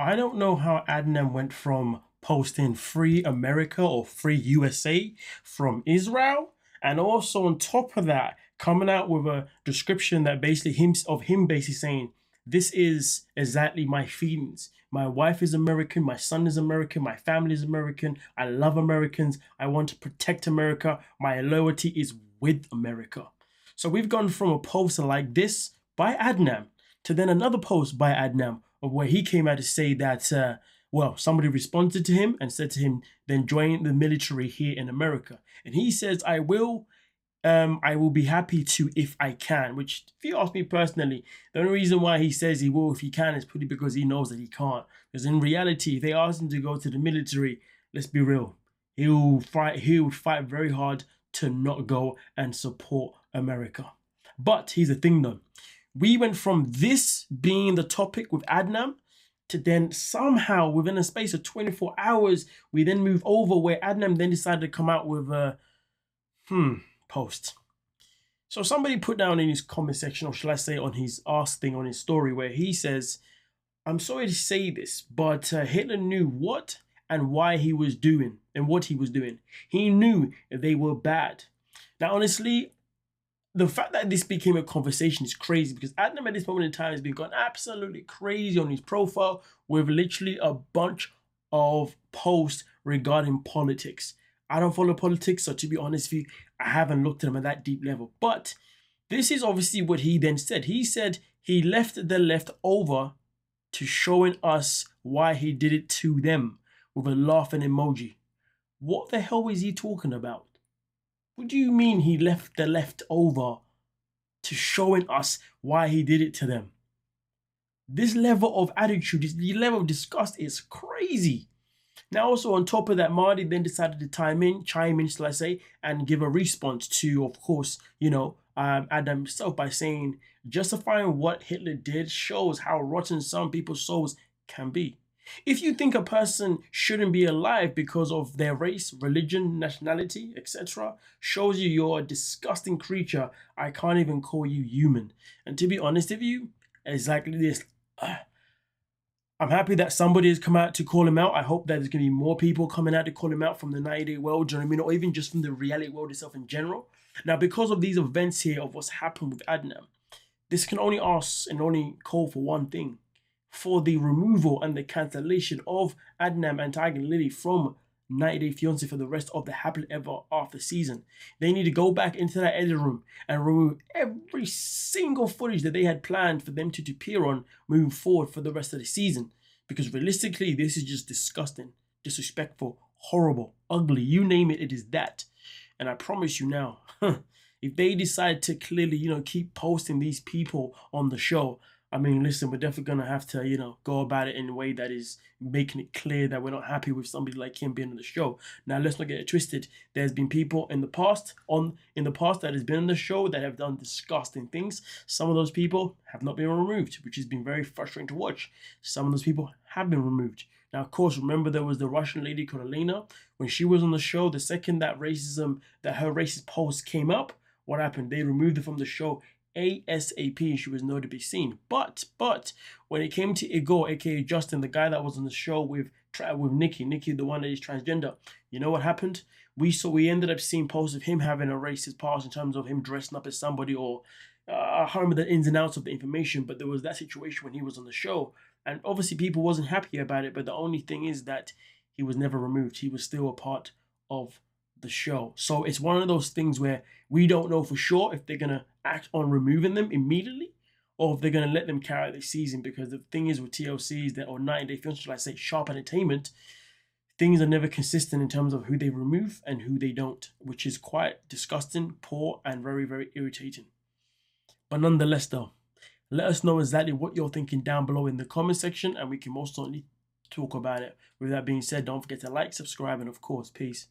I don't know how Adnan went from posting Free America or Free USA from Israel, and also on top of that, coming out with a description that basically him basically saying, "This is exactly my feelings. My wife is American, my son is American, my family is American. I love Americans. I want to protect America. My loyalty is with America." So we've gone from a post like this by Adnan to then another post by Adnan of where he came out to say that, somebody responded to him and said to him, then join the military here in America. And he says, I will be happy to if I can, which if you ask me personally, the only reason why he says he will if he can is probably because he knows that he can't. Because in reality, if they ask him to go to the military, let's be real, he would fight very hard to not go and support America. But here's the thing though. We went from this being the topic with Adnan to then somehow within a space of 24 hours, we then move over where Adnan then decided to come out with a post. So somebody put down in his comment section, or shall I say on his ask thing on his story, where he says, "I'm sorry to say this, but Hitler knew what and why he was doing and what he was doing. He knew they were bad." Now, honestly, the fact that this became a conversation is crazy because Adnan at this moment in time has been going absolutely crazy on his profile with literally a bunch of posts regarding politics. I don't follow politics, so to be honest with you, I haven't looked at them at that deep level. But this is obviously what he then said. He said he left the left over to showing us why he did it to them with a laughing emoji. What the hell is he talking about? What do you mean he left the left over to showing us why he did it to them? This level of attitude, this level of disgust is crazy. Now, also on top of that, Marty then decided to chime in, shall I say, and give a response to, of course, Adam himself by saying, justifying what Hitler did shows how rotten some people's souls can be. If you think a person shouldn't be alive because of their race, religion, nationality, etc., shows you're a disgusting creature. I can't even call you human. And to be honest with you, exactly this. I'm happy that somebody has come out to call him out. I hope that there's going to be more people coming out to call him out from the 90-day world, do you know what I mean? Or even just from the reality world itself in general. Now, because of these events here of what's happened with Adnan, this can only ask and only call for one thing: for the removal and the cancellation of Adnan and Tigerlily from 90 Day Fiancé for the rest of the happily ever after season. They need to go back into that editing room and remove every single footage that they had planned for them to appear on moving forward for the rest of the season. Because realistically, this is just disgusting, disrespectful, horrible, ugly, you name it, it is that. And I promise you now, if they decide to clearly, keep posting these people on the show, I mean, listen, we're definitely going to have to, go about it in a way that is making it clear that we're not happy with somebody like him being on the show. Now, let's not get it twisted. There's been people in the past that has been on the show that have done disgusting things. Some of those people have not been removed, which has been very frustrating to watch. Some of those people have been removed. Now, of course, remember there was the Russian lady called Elena. When she was on the show, the second that her racist post came up, what happened? They removed her from the show ASAP. She was nowhere to be seen. But when it came to Igor, aka Justin, the guy that was on the show with Nikki, the one that is transgender, you know what happened? We ended up seeing posts of him having a racist past in terms of him dressing up as somebody, or I can't remember the ins and outs of the information, but there was that situation when he was on the show, and obviously people wasn't happy about it. But the only thing is that he was never removed. He was still a part of the show. So it's one of those things where we don't know for sure if they're going to act on removing them immediately or if they're going to let them carry out the season. Because the thing is with TLCs or 90 Day Fiancé, like I say, Sharp Entertainment, things are never consistent in terms of who they remove and who they don't, which is quite disgusting, poor, and very, very irritating. But nonetheless, though, let us know exactly what you're thinking down below in the comment section, and we can most certainly talk about it. With that being said, don't forget to like, subscribe, and of course, peace.